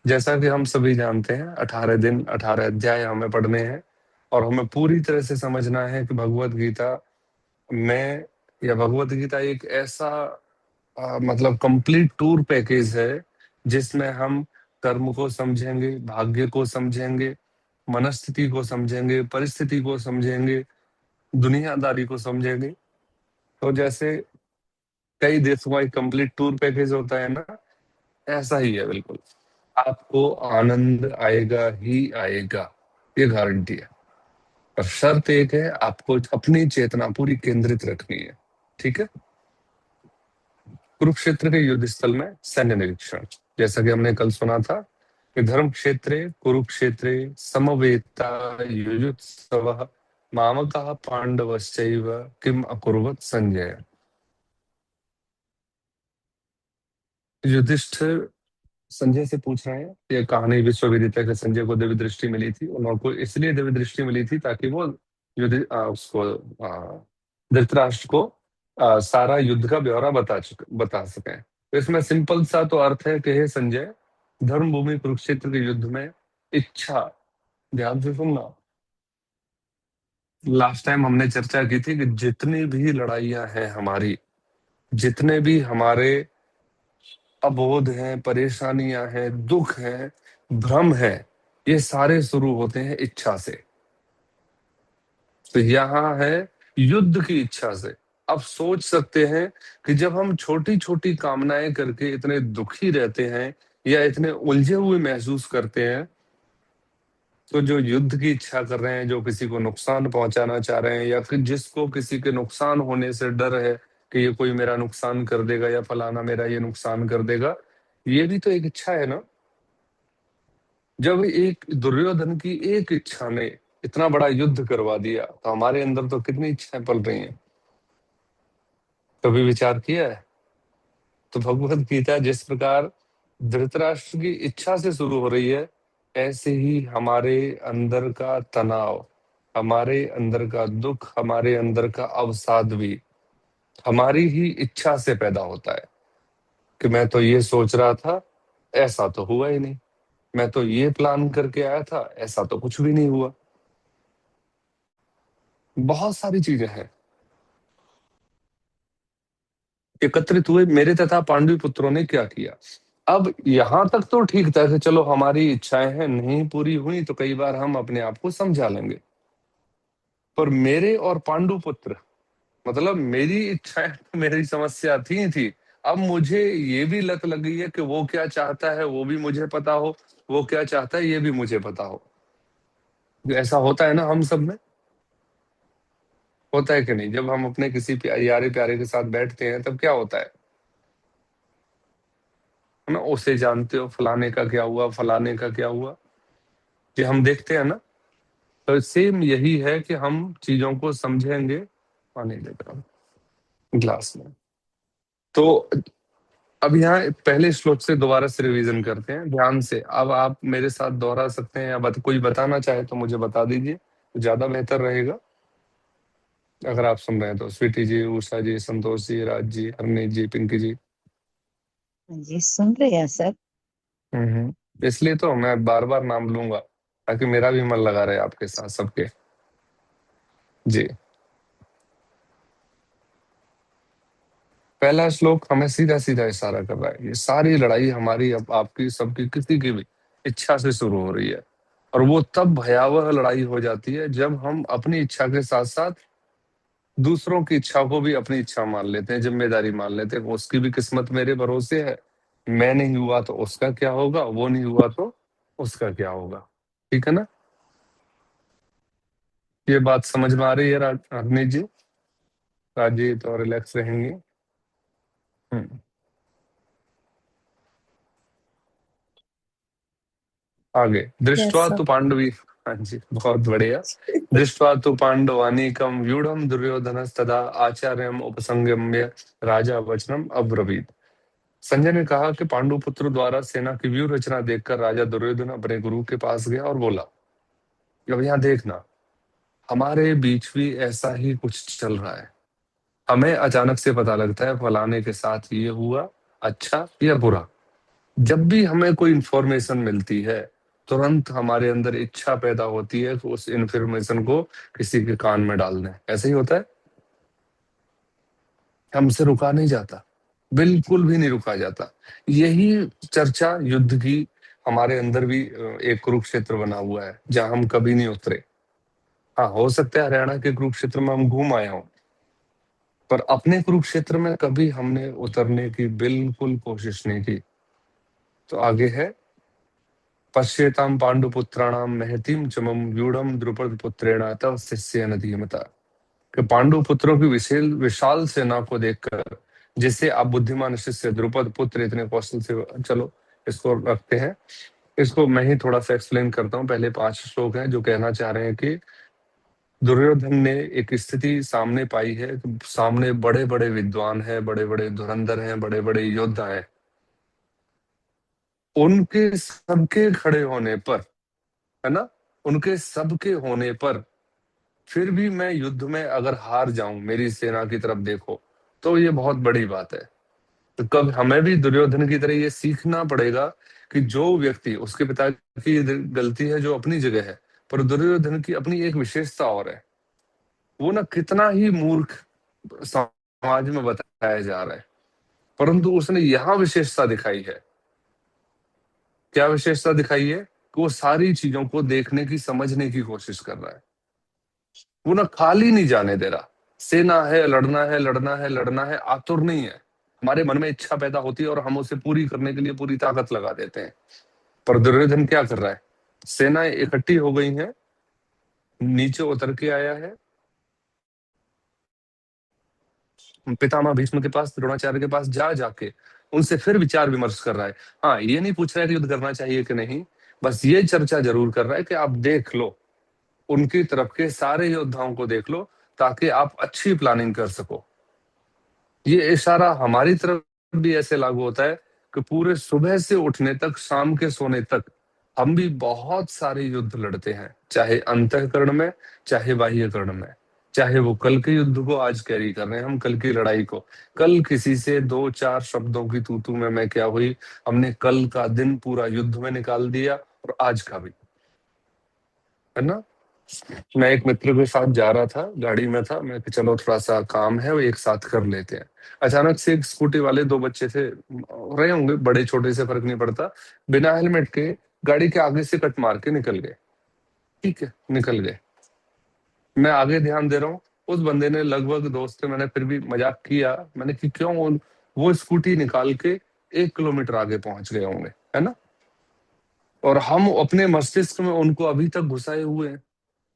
जैसा कि हम सभी जानते हैं, 18 दिन 18 अध्याय हमें पढ़ने हैं और हमें पूरी तरह से समझना है कि भगवत गीता में, या भगवत गीता एक ऐसा मतलब कंप्लीट टूर पैकेज है जिसमें हम कर्म को समझेंगे, भाग्य को समझेंगे, मनस्थिति को समझेंगे, परिस्थिति को समझेंगे, दुनियादारी को समझेंगे। तो जैसे कई देशों का एक कंप्लीट टूर पैकेज होता है ना, ऐसा ही है बिल्कुल। आपको आनंद आएगा ही आएगा, ये गारंटी है। पर शर्त एक है, आपको अपनी चेतना पूरी केंद्रित रखनी है। ठीक है। कुरुक्षेत्र के युद्ध स्थल में सैन्य निरीक्षण, जैसा कि हमने कल सुना था कि धर्म क्षेत्रे कुरुक्षेत्रे समवेता युयुत्सवः मामकः पांडवश्चैव किम अकुर्वत संजय। युधिष्ठिर संजय से पूछ रहे हैं, ये कहानी विश्व विदित है कि संजय को दिव्य दृष्टि मिली थी। उनको इसलिए दिव्य दृष्टि मिली थी ताकि वो उसको धृतराष्ट्र को सारा युद्ध का ब्यौरा बता सकें। तो इसमें सिंपल सा तो अर्थ है कि हे संजय, धर्मभूमि कुरुक्षेत्र के युद्ध में इच्छा, ध्यान से सुनना। लास्ट टाइम हमने चर्चा की थी कि जितनी भी लड़ाइयां हैं हमारी, जितने भी हमारे अबोध हैं, परेशानियां हैं, दुख हैं, भ्रम है, ये सारे शुरू होते हैं इच्छा से। तो यहाँ है युद्ध की इच्छा से। अब सोच सकते हैं कि जब हम छोटी छोटी कामनाएं करके इतने दुखी रहते हैं या इतने उलझे हुए महसूस करते हैं, तो जो युद्ध की इच्छा कर रहे हैं, जो किसी को नुकसान पहुंचाना चाह रहे हैं, या फिर जिसको किसी के नुकसान होने से डर है कि ये कोई मेरा नुकसान कर देगा या फलाना मेरा ये नुकसान कर देगा, ये भी तो एक इच्छा है ना। जब एक दुर्योधन की एक इच्छा ने इतना बड़ा युद्ध करवा दिया, तो हमारे अंदर तो कितनी इच्छाएं पल रही हैं। कभी विचार किया है? तो भगवत गीता जिस प्रकार धृतराष्ट्र की इच्छा से शुरू हो रही है, ऐसे ही हमारे अंदर का तनाव, हमारे अंदर का दुख, हमारे अंदर का अवसाद भी हमारी ही इच्छा से पैदा होता है। कि मैं तो ये सोच रहा था, ऐसा तो हुआ ही नहीं। मैं तो ये प्लान करके आया था, ऐसा तो कुछ भी नहीं हुआ। बहुत सारी चीजें हैं एकत्रित हुए, मेरे तथा पांडु पुत्रों ने क्या किया। अब यहां तक तो ठीक था कि चलो हमारी इच्छाएं हैं, नहीं पूरी हुई तो कई बार हम अपने आप को समझा लेंगे। पर मेरे और पांडु पुत्र, मतलब मेरी इच्छाएं तो मेरी समस्या थी। अब मुझे ये भी लत लग गई है कि वो क्या चाहता है वो भी मुझे पता हो, वो क्या चाहता है ये भी मुझे पता हो। ऐसा होता है ना हम सब में, होता है कि नहीं? जब हम अपने किसी यारे प्यारे के साथ बैठते हैं तब क्या होता है ना, उसे जानते हो, फलाने का क्या हुआ, फलाने का क्या हुआ, कि हम देखते हैं ना। तो सेम यही है कि हम चीजों को समझेंगे। पानी लेकर आओ ग्लास में। तो अब यहाँ पहले श्लोक से दोबारा से रिवीजन करते हैं ध्यान से। अब आप मेरे साथ दोहरा सकते हैं, या कोई बताना चाहे तो मुझे बता दीजिए, तो ज्यादा बेहतर रहेगा। अगर आप सुन रहे हैं तो स्वीटी जी, उषा जी, संतोष जी, राज जी, हरनीत जी, पिंकी जी। जी सुन रहे हैं सर। इसलिए तो मैं बार बार नाम लूंगा ताकि मेरा भी मन लगा रहे आपके साथ सबके। जी। पहला श्लोक हमें सीधा सीधा इशारा कर रहा है, ये सारी लड़ाई हमारी, अब आपकी सबकी, किसी की भी इच्छा से शुरू हो रही है। और वो तब भयावह लड़ाई हो जाती है जब हम अपनी इच्छा के साथ साथ दूसरों की इच्छा को भी अपनी इच्छा मान लेते हैं, जिम्मेदारी मान लेते हैं। उसकी भी किस्मत मेरे भरोसे है, मैं नहीं हुआ तो उसका क्या होगा, वो नहीं हुआ तो उसका क्या होगा। ठीक है ना? ये बात समझ में आ रही है राजनीत जी? राजी तो रिलैक्स रहेंगे। हम्म। आगे, यस दृष्टवा सर। तो पांडवी। हाँ जी, बहुत बढ़िया। दृष्टवा तो पांडवानीकम व्यूढ़म दुर्योधनस्तदा आचार्यम उपसंगम्य राजा वचनम अब्रवीत। संजय ने कहा कि पांडु पुत्र द्वारा सेना की व्यूह रचना देखकर राजा दुर्योधन अपने गुरु के पास गया और बोला, अब यहाँ देखना, हमारे बीच भी ऐसा ही कुछ चल रहा है। हमें अचानक से पता लगता है फलाने के साथ ये हुआ, अच्छा या बुरा। जब भी हमें कोई इंफॉर्मेशन मिलती है, तुरंत हमारे अंदर इच्छा पैदा होती है कि उस इंफॉर्मेशन को किसी के कान में डाल दें। ऐसे ही होता है, हमसे रुका नहीं जाता, बिल्कुल भी नहीं रुका जाता। यही चर्चा युद्ध की हमारे अंदर भी एक कुरुक्षेत्र बना हुआ है, जहां हम कभी नहीं उतरे। हाँ, हो सकता है हरियाणा के कुरुक्षेत्र में हम घूम आए हों, पर अपने कुरुक्षेत्र में कभी हमने उतरने की बिल्कुल कोशिश नहीं की। तो आगे है, पश्येताम पांडुपुत्राणाम महतीम चमम व्यूढ़म द्रुपद पुत्रेण तव शिष्येन धीमता। कि पांडु पुत्रों की विशाल विशाल सेना को देखकर, जिसे आप बुद्धिमान शिष्य द्रुपद पुत्र इतने कौशल से, चलो इसको रखते हैं, इसको मैं ही थोड़ा सा एक्सप्लेन करता हूँ। पहले 5 श्लोक हैं जो कहना चाह रहे हैं कि दुर्योधन ने एक स्थिति सामने पाई है, सामने बड़े बड़े विद्वान हैं, बड़े बड़े धुरंधर हैं, बड़े बड़े योद्धा हैं, उनके सबके खड़े होने पर, है ना, उनके सबके होने पर फिर भी मैं युद्ध में अगर हार जाऊं, मेरी सेना की तरफ देखो, तो ये बहुत बड़ी बात है। तो कब हमें भी दुर्योधन की तरह ये सीखना पड़ेगा कि जो व्यक्ति, उसके पिता की गलती है जो अपनी जगह है, पर दुर्योधन की अपनी एक विशेषता और है। वो ना कितना ही मूर्ख समाज में बताया जा रहा है, परंतु उसने यहां विशेषता दिखाई है। क्या विशेषता दिखाई है? कि वो सारी चीजों को देखने की, समझने की कोशिश कर रहा है। वो ना खाली नहीं जाने दे रहा। सेना है, लड़ना है, लड़ना है, लड़ना है, आतुर नहीं है। हमारे मन में इच्छा पैदा होती है और हम उसे पूरी करने के लिए पूरी ताकत लगा देते हैं। पर दुर्योधन क्या कर रहा है? सेनाएं इकट्ठी हो गई हैं, नीचे उतर के आया है, पितामह भीष्म के पास, द्रोणाचार्य के पास जा जाके उनसे फिर विचार विमर्श कर रहा है। हाँ, ये नहीं पूछ रहा है कि युद्ध करना चाहिए कि नहीं, बस ये चर्चा जरूर कर रहा है कि आप देख लो, उनकी तरफ के सारे योद्धाओं को देख लो, ताकि आप अच्छी प्लानिंग कर सको। ये इशारा हमारी तरफ भी ऐसे लागू होता है कि पूरे सुबह से उठने तक, शाम के सोने तक हम भी बहुत सारे युद्ध लड़ते हैं, चाहे अंतःकरण में, चाहे बाह्यकरण में। चाहे वो कल के युद्ध को आज कैरी कर रहे हैं, हम कल की लड़ाई को, कल किसी से 2-4 शब्दों की तू में मैं क्या हुई, हमने कल का दिन पूरा युद्ध में निकाल दिया, और आज का भी, है ना। मैं एक मित्र के साथ जा रहा था, गाड़ी में था मैं कि चलो थोड़ा सा काम है वो एक साथ कर लेते हैं। अचानक से एक स्कूटी वाले, 2 बच्चे थे, रहे होंगे, बड़े छोटे से फर्क नहीं पड़ता, बिना हेलमेट के गाड़ी के आगे से कट मार के निकल गए। ठीक है, निकल गए। मैं आगे ध्यान दे रहा हूँ, उस बंदे ने, लगभग दोस्त थे, मैंने फिर भी मजाक किया, मैंने कि क्यों, वो स्कूटी निकाल के 1 किलोमीटर आगे पहुंच गए होंगे, है ना, और हम अपने मस्तिष्क में उनको अभी तक घुसाए हुए हैं।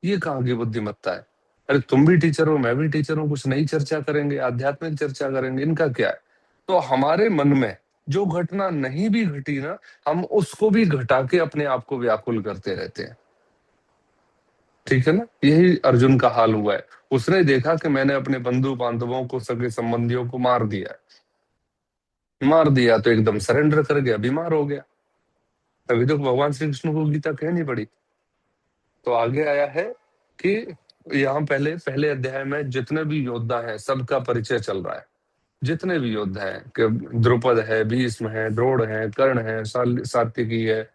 ये कहाँ की बुद्धिमत्ता है? अरे तुम भी टीचर हो, मैं भी टीचर हूँ, कुछ नई चर्चा करेंगे, आध्यात्मिक चर्चा करेंगे, इनका क्या है? तो हमारे मन में जो घटना नहीं भी घटी ना, हम उसको भी घटा के अपने आप को व्याकुल करते रहते हैं। ठीक है ना, यही अर्जुन का हाल हुआ है। उसने देखा कि मैंने अपने बंधु बांधवों को, सगे संबंधियों को मार दिया है, मार दिया तो एकदम सरेंडर कर गया, बीमार हो गया। तभी तो भगवान श्री कृष्ण को गीता कहनी पड़ी। तो आगे आया है कि यहाँ पहले पहले अध्याय में जितने भी योद्धा हैं सबका परिचय चल रहा है। जितने भी योद्धा हैं, कि द्रुपद है, भीष्म है, द्रोण है, कर्ण है, सात्यकी है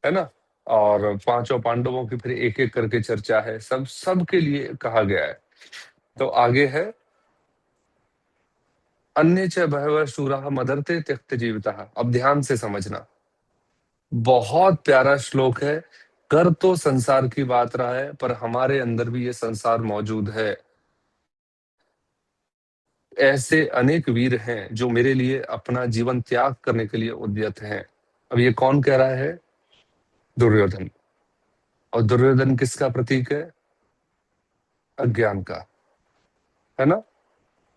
ना, और 5 पांडवों की फिर एक एक करके चर्चा है, सबके लिए कहा गया है। तो आगे है, अन्य च बहवः शूराः मदर्ते त्यक्त जीवितः। अब ध्यान से समझना, बहुत प्यारा श्लोक है। कर तो संसार की बात रहा है, पर हमारे अंदर भी ये संसार मौजूद है। ऐसे अनेक वीर हैं जो मेरे लिए अपना जीवन त्याग करने के लिए उद्यत हैं। अब ये कौन कह रहा है? दुर्योधन। और दुर्योधन किसका प्रतीक है? अज्ञान का, है ना,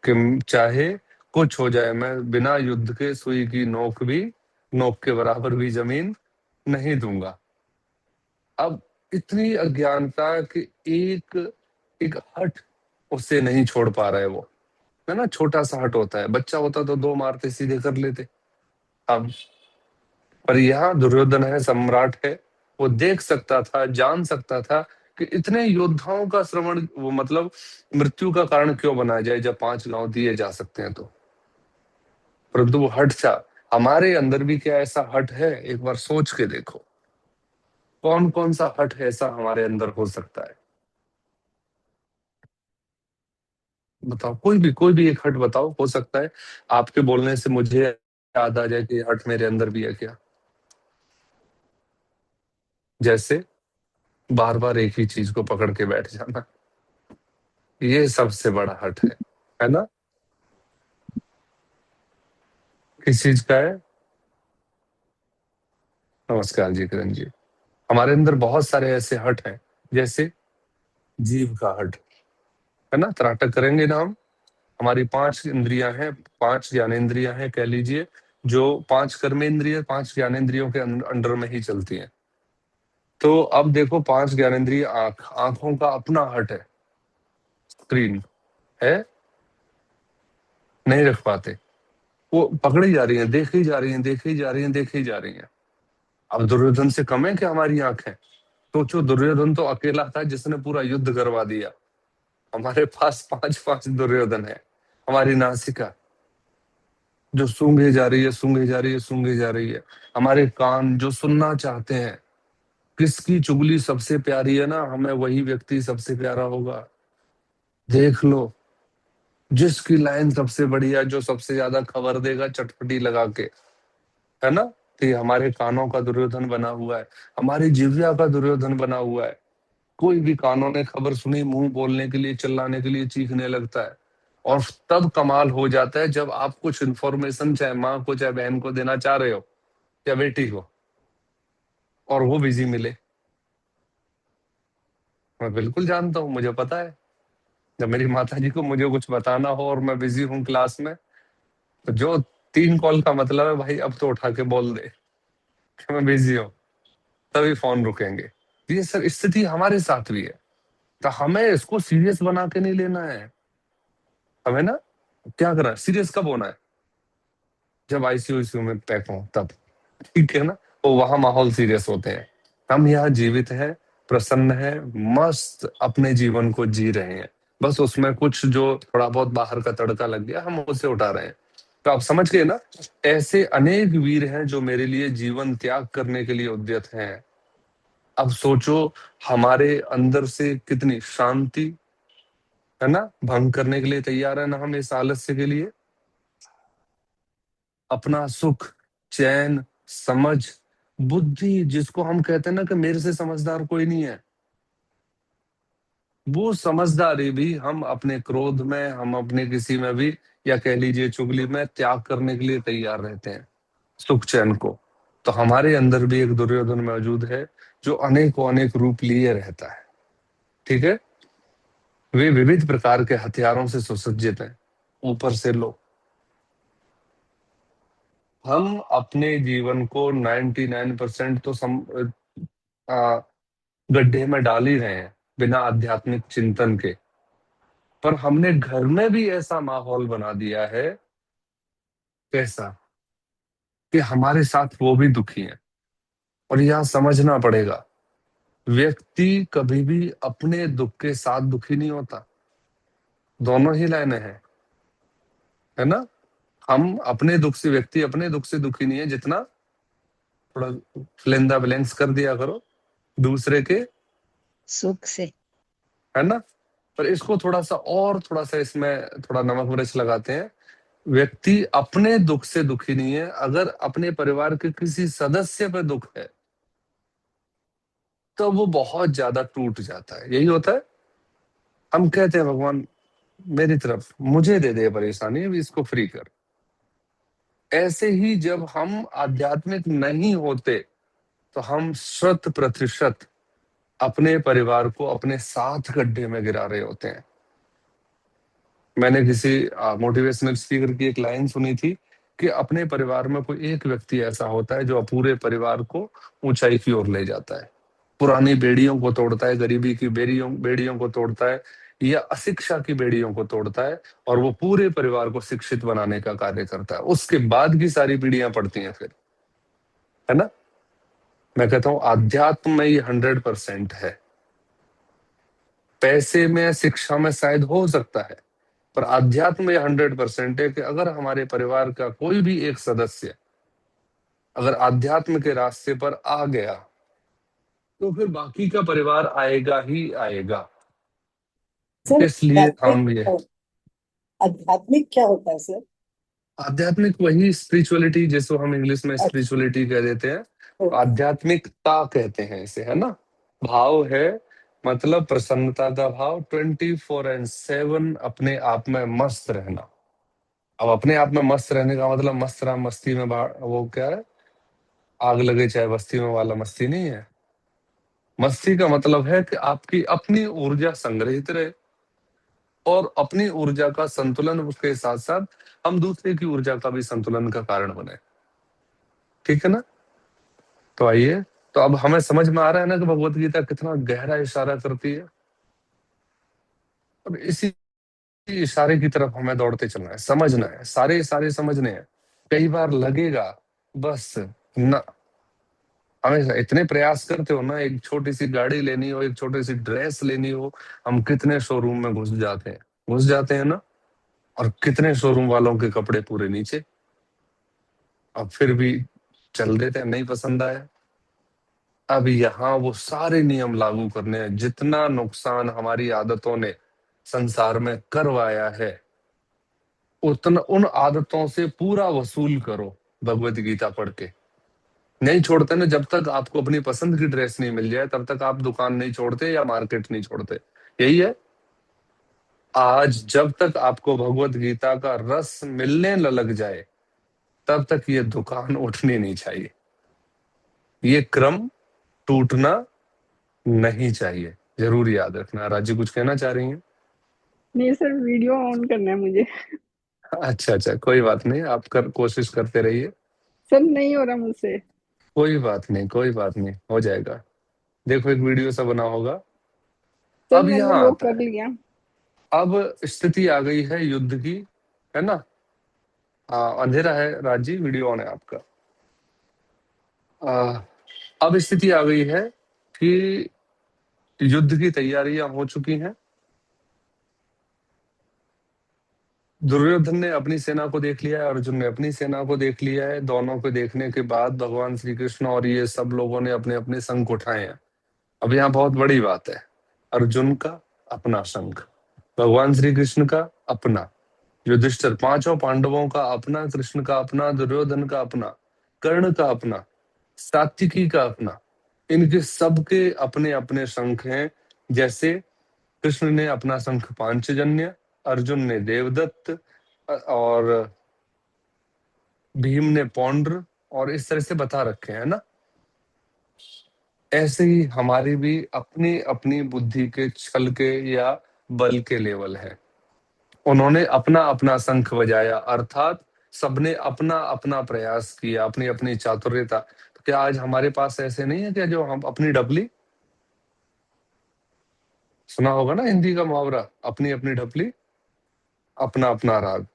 कि चाहे कुछ हो जाए, मैं बिना युद्ध के सुई की नोक भी, नोक के बराबर भी जमीन नहीं दूंगा। अब इतनी अज्ञानता कि एक एक हट उससे नहीं छोड़ पा रहा है वो, है ना। छोटा सा हट होता है, बच्चा होता तो 2 मारते सीधे कर लेते। अब पर यहाँ दुर्योधन है, सम्राट है, वो देख सकता था, जान सकता था कि इतने योद्धाओं का श्रवण, वो मतलब मृत्यु का कारण क्यों बनाया जाए जब 5 गांव दिए जा सकते हैं तो। परंतु वो हट था, हमारे अंदर भी क्या ऐसा हट है? एक बार सोच के देखो, कौन कौन सा हट ऐसा हमारे अंदर हो सकता है? बताओ, कोई भी एक हट बताओ। हो सकता है आपके बोलने से मुझे याद आ जाए कि हट मेरे अंदर भी है क्या। जैसे बार बार एक ही चीज को पकड़ के बैठ जाना, ये सबसे बड़ा हट है ना? किस चीज का है? नमस्कार जी किरण जी। हमारे अंदर बहुत सारे ऐसे हट हैं, जैसे जीव का हट, है ना? त्राटक करेंगे ना हम। हमारी 5 इंद्रियां हैं, 5 ज्ञानेंद्रियां हैं कह लीजिए, जो 5 कर्मेंद्रिय 5 ज्ञानेंद्रियों के अंडर में ही चलती हैं। तो अब देखो, 5 ज्ञानेंद्रिय, आंखों का अपना हट है, स्क्रीन है, नहीं रख पाते, वो पकड़ी जा रही है, देखी जा रही है, देखी जा रही है, देखी जा रही है। अब दुर्योधन से कम है क्या हमारी आंखें? सोचो, दुर्योधन तो अकेला था जिसने पूरा युद्ध करवा दिया। हमारे पास 5 दुर्योधन है। हमारी नासिका जो सूंघे जा रही है, सूंघे जा रही है, सूंघे जा रही है। हमारे कान जो सुनना चाहते हैं, किसकी चुगली सबसे प्यारी है ना, हमें वही व्यक्ति सबसे प्यारा होगा। देख लो, जिसकी लाइन सबसे बढ़िया, जो सबसे ज्यादा खबर देगा चटपटी लगा के, है ना? तो ये हमारे कानों का दुर्योधन बना हुआ है, हमारी जिह्वा का दुर्योधन बना हुआ है। कोई भी कानों ने खबर सुनी, मुंह बोलने के लिए, चिल्लाने के लिए चीखने लगता है। और तब कमाल हो जाता है जब आप कुछ इन्फॉर्मेशन चाहे माँ को चाहे बहन को देना चाह रहे हो या बेटी को, और वो बिजी मिले। मैं बिल्कुल जानता हूँ, मुझे पता है। जब मेरी माता जी को मुझे कुछ बताना हो और मैं बिजी हूँ क्लास में, तो जो 3 कॉल का मतलब है, भाई अब तो उठा के बोल दे कि मैं बिजी हूँ, तभी फोन रुकेंगे। ये सब स्थिति हमारे साथ भी है। तो हमें इसको सीरियस बना के नहीं लेना है। हमें ना क्या करना है, सीरियस कब होना है? जब आईसीयू में पैक हो तब, ठीक है ना? तो वहां माहौल सीरियस होते हैं। हम यहाँ जीवित हैं, प्रसन्न है, मस्त अपने जीवन को जी रहे हैं। बस उसमें कुछ जो थोड़ा बहुत बाहर का तड़का लग गया, हम उसे उठा रहे हैं। तो आप समझ गए ना? ऐसे अनेक वीर हैं जो मेरे लिए जीवन त्याग करने के लिए उद्यत हैं। अब सोचो, हमारे अंदर से कितनी शांति, है ना, भंग करने के लिए तैयार है ना हम इस आलस्य के लिए। अपना सुख, चैन, समझ, बुद्धि, जिसको हम कहते हैं ना कि मेरे से समझदार कोई नहीं है, वो समझदारी भी हम अपने क्रोध में, हम अपने किसी में भी, या कह लीजिए चुगली में, त्याग करने के लिए तैयार रहते हैं, सुख चैन को। तो हमारे अंदर भी एक दुर्योधन मौजूद है जो अनेकों अनेक रूप लिए रहता है। ठीक है? वे विविध प्रकार के हथियारों से सुसज्जित हैं। ऊपर से लो, हम अपने जीवन को 99% तो आ, गड्ढे में डाल ही रहे हैं बिना आध्यात्मिक चिंतन के। पर हमने घर में भी ऐसा माहौल बना दिया है, कैसा, कि हमारे साथ वो भी दुखी हैं। और यह समझना पड़ेगा, व्यक्ति कभी भी अपने दुख के साथ दुखी नहीं होता। दोनों ही लाइनें हैं, है ना? हम अपने दुख से, व्यक्ति अपने दुख से दुखी नहीं है जितना, थोड़ा फिलिंदा ब्लैंक्स कर दिया करो, दूसरे के सुख से। है ना? पर इसको थोड़ा सा इसमें थोड़ा नमक मिर्च लगाते हैं। व्यक्ति अपने दुख से दुखी नहीं है, अगर अपने परिवार के किसी सदस्य पर दुख है तो वो बहुत ज्यादा टूट जाता है। यही होता है। हम कहते हैं भगवान मेरी तरफ, मुझे दे दे परेशानी, अभी इसको फ्री कर। ऐसे ही जब हम आध्यात्मिक नहीं होते तो हम 100% अपने परिवार को अपने साथ गड्ढे में गिरा रहे होते हैं। मैंने किसी मोटिवेशनल स्पीकर की एक लाइन सुनी थी कि अपने परिवार में कोई एक व्यक्ति ऐसा होता है जो पूरे परिवार को ऊंचाई की ओर ले जाता है, पुरानी बेड़ियों को तोड़ता है, गरीबी की बेड़ियों बेड़ियों को तोड़ता है, या अशिक्षा की बेड़ियों को तोड़ता है, और वो पूरे परिवार को शिक्षित बनाने का कार्य करता है। उसके बाद की सारी पीढ़ियां पड़ती हैं फिर, है ना? मैं कहता हूं आध्यात्म में ये 100% है। पैसे में, शिक्षा में शायद हो सकता है, पर आध्यात्म में 100% है कि अगर हमारे परिवार का कोई भी एक सदस्य अगर आध्यात्म के रास्ते पर आ गया तो फिर बाकी का परिवार आएगा ही आएगा। सर इसलिए हम ये आध्यात्मिक क्या होता है सर? आध्यात्मिक वही स्पिरिचुअलिटी, जिसको हम इंग्लिश में अच्छा। स्पिरिचुअलिटी कह देते हैं, ओके। आध्यात्मिकता कहते हैं इसे, है ना। भाव है, मतलब प्रसन्नता का भाव, 24/7 अपने आप में मस्त रहना। अब अपने आप में मस्त रहने का मतलब मस्त राम मस्ती में वो क्या है, आग लगे चाहे बस्ती में वाला मस्ती नहीं है। मस्ती का मतलब है कि आपकी अपनी ऊर्जा संग्रहित रहे और अपनी ऊर्जा का संतुलन, उसके साथ साथ हम दूसरे की ऊर्जा का भी संतुलन का कारण बने। ठीक है ना। तो आइए, तो अब हमें समझ में आ रहा है ना कि भगवत गीता कितना गहरा इशारा करती है, और इसी इशारे की तरफ हमें दौड़ते चलना है, समझना है, सारे इशारे समझने हैं। कई बार लगेगा बस ना, हमें इतने प्रयास करते हो ना, एक छोटी सी गाड़ी लेनी हो, एक छोटी सी ड्रेस लेनी हो, हम कितने शोरूम में घुस जाते हैं ना, और कितने शोरूम वालों के कपड़े पूरे नीचे, अब फिर भी चल देते हैं, नहीं पसंद आया। अब यहाँ वो सारे नियम लागू करने हैं, जितना नुकसान हमारी आदतों ने संसार में करवाया है, उतना उन आदतों से पूरा वसूल करो भगवत गीता पढ़ के। नहीं छोड़ते ना, जब तक आपको अपनी पसंद की ड्रेस नहीं मिल जाए तब तक आप दुकान नहीं छोड़ते या मार्केट नहीं छोड़ते। यही है। आज जब तक आपको भगवत गीता का रस मिलने न लग जाए तब तक ये दुकान उठनी नहीं चाहिए, ये क्रम टूटना नहीं चाहिए। जरूर याद रखना। राजी कुछ कहना चाह रही हैं? नहीं सर, वीडियो ऑन करना है मुझे। अच्छा अच्छा, कोई बात नहीं, आप कोशिश करते रहिए। सर नहीं हो रहा मुझसे। कोई बात नहीं, कोई बात नहीं, हो जाएगा। देखो एक वीडियो सा बना होगा। सर अब मैंने यहाँ वो आता कर है, लिया। अब स्थिति आ गई है युद्ध की, है ना। अंधेरा है राजी, वीडियो ऑन है आपका। अब स्थिति आ गई है कि युद्ध की तैयारियां हो चुकी हैं। दुर्योधन ने अपनी सेना को देख लिया है, अर्जुन ने अपनी सेना को देख लिया है। दोनों को देखने के बाद भगवान श्री कृष्ण और ये सब लोगों ने अपने अपने शंख उठाए हैं। अब यहाँ बहुत बड़ी बात है, अर्जुन का अपना शंख, भगवान श्री कृष्ण का अपना, युधिष्ठिर, पांचों पांडवों का अपना, कृष्ण का अपना, दुर्योधन का अपना, कर्ण का अपना, सात्विकी का अपना, इनके सबके अपने अपने शंख हैं। जैसे कृष्ण ने अपना शंख पांचजन्य, अर्जुन ने देवदत्त, और भीम ने पौंड्र, और इस तरह से बता रखे हैं ना। ऐसे ही हमारी भी अपनी अपनी बुद्धि के छल के या बल के लेवल है। उन्होंने अपना अपना शंख बजाया, अर्थात सबने अपना अपना प्रयास किया, अपनी अपनी चातुर्यता। तो क्या आज हमारे पास ऐसे नहीं है क्या जो हम अपनी डबली, सुना होगा ना हिंदी का मुहावरा, अपनी अपनी ढपली अपना अपना राग।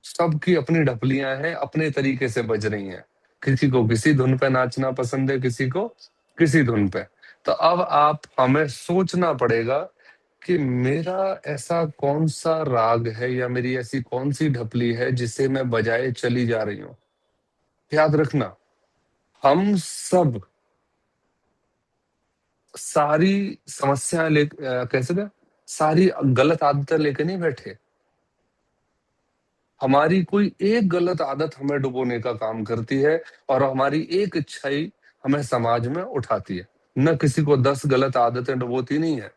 सबकी अपनी ढपलियां हैं, अपने तरीके से बज रही हैं। किसी को किसी धुन पे नाचना पसंद है, किसी को किसी धुन पे। तो अब आप हमें सोचना पड़ेगा कि मेरा ऐसा कौन सा राग है या मेरी ऐसी कौन सी ढपली है जिसे मैं बजाए चली जा रही हूं। याद रखना, हम सब सारी समस्याएं कैसे थे, सारी गलत आदतें लेके नहीं बैठे। हमारी कोई एक गलत आदत हमें डुबोने का काम करती है, और हमारी एक इच्छा ही हमें समाज में उठाती है। न किसी को 10 गलत आदतें डुबोती नहीं है।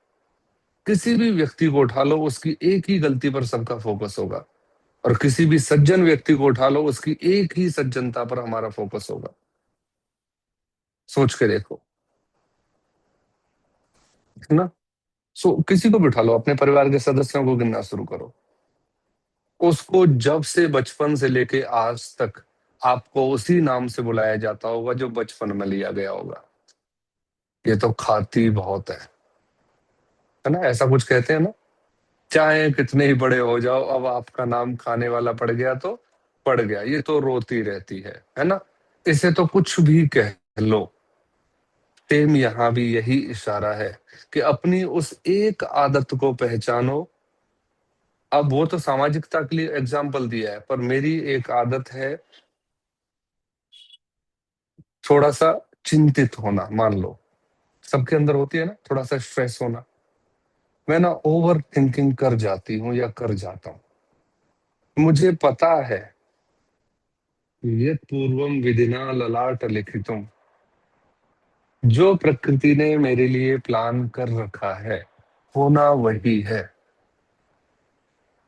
किसी भी व्यक्ति को उठा लो, उसकी एक ही गलती पर सबका फोकस होगा, और किसी भी सज्जन व्यक्ति को उठा लो, उसकी एक ही सज्जनता पर हमारा फोकस होगा। सोच के देखो, है ना। किसी को भी उठा लो, अपने परिवार के सदस्यों को गिनना शुरू करो, उसको जब से बचपन से लेके आज तक आपको उसी नाम से बुलाया जाता होगा जो बचपन में लिया गया होगा। ये तो खाती बहुत है ना, ऐसा कुछ कहते हैं ना। चाहे कितने ही बड़े हो जाओ, अब आपका नाम खाने वाला पड़ गया तो पड़ गया, ये तो रोती रहती है ना। इसे तो कुछ भी कह लो। सेम यहाँ भी यही इशारा है कि अपनी उस एक आदत को पहचानो। अब वो तो सामाजिकता के लिए एग्जाम्पल दिया है, पर मेरी एक आदत है थोड़ा सा चिंतित होना, मान लो सबके अंदर होती है ना, थोड़ा सा स्ट्रेस होना, मैं ना ओवर थिंकिंग कर जाती हूँ या कर जाता हूँ। मुझे पता है ये पूर्वम विधिना ललाट लिखितुम, जो प्रकृति ने मेरे लिए प्लान कर रखा है होना वही है।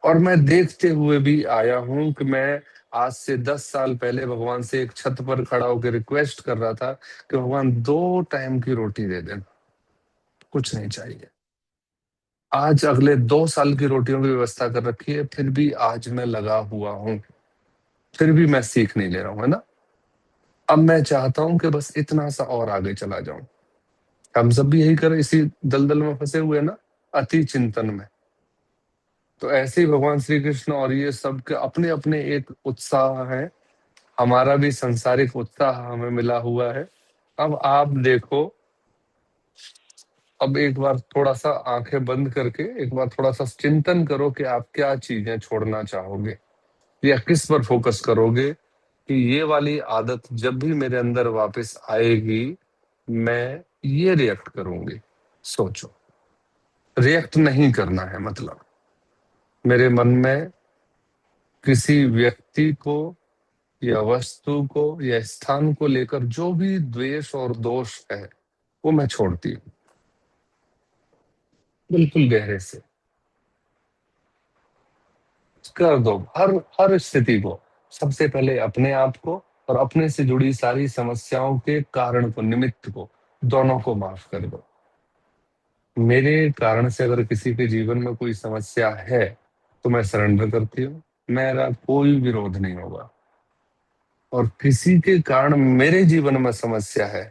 और मैं देखते हुए भी आया हूं कि मैं आज से 10 साल पहले भगवान से एक छत पर खड़ा होकर रिक्वेस्ट कर रहा था कि भगवान 2 टाइम की रोटी दे देना, कुछ नहीं चाहिए। आज अगले 2 साल की रोटियों की व्यवस्था कर रखी है, फिर भी आज मैं लगा हुआ हूं, फिर भी मैं सीख नहीं ले रहा हूं, है ना। अब मैं चाहता हूं कि बस इतना सा और आगे चला जाऊं। हम सब भी यही करें, इसी दलदल में फंसे हुए ना, अति चिंतन में। तो ऐसे ही भगवान श्री कृष्ण और ये सब के अपने अपने एक उत्साह है, हमारा भी संसारिक उत्साह हमें मिला हुआ है। अब आप देखो, अब एक बार थोड़ा सा आंखें बंद करके एक बार थोड़ा सा चिंतन करो कि आप क्या चीजें छोड़ना चाहोगे या किस पर फोकस करोगे कि ये वाली आदत जब भी मेरे अंदर वापस आएगी मैं ये रिएक्ट करूंगी। सोचो, रिएक्ट नहीं करना है, मतलब मेरे मन में किसी व्यक्ति को या वस्तु को या स्थान को लेकर जो भी द्वेष और दोष है वो मैं छोड़ती हूँ, बिल्कुल गहरे से कर दो। हर हर स्थिति को, सबसे पहले अपने आप को और अपने से जुड़ी सारी समस्याओं के कारण को, निमित्त को, दोनों को माफ कर दो। मेरे कारण से अगर किसी के जीवन में कोई समस्या है तो मैं सरेंडर करती हूँ, मेरा कोई विरोध नहीं होगा। और किसी के कारण मेरे जीवन में समस्या है